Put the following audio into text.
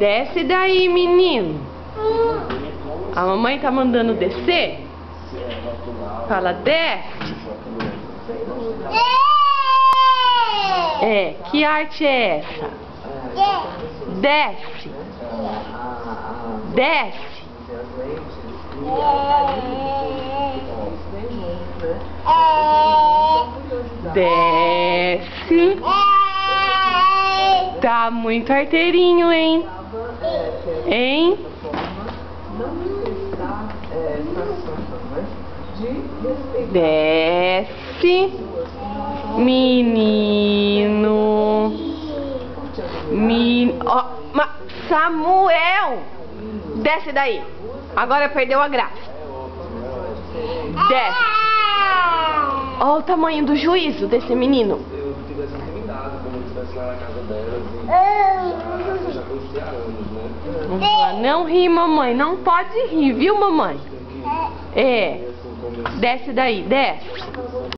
Desce daí, menino. A mamãe tá mandando descer? Fala, desce. É, que arte é essa? Desce. Desce. Desce. Tá muito arteirinho, hein? Hein? Desce. Menino. Ó, Samuel! Desce daí. Agora perdeu a graça. Desce. Olha o tamanho do juízo desse menino. Eu tivesse intimidado quando eu estivesse lá na casa dela. Já conheci há anos, né? Não ri, mamãe. Não pode rir, viu, mamãe? É. Desce daí, desce.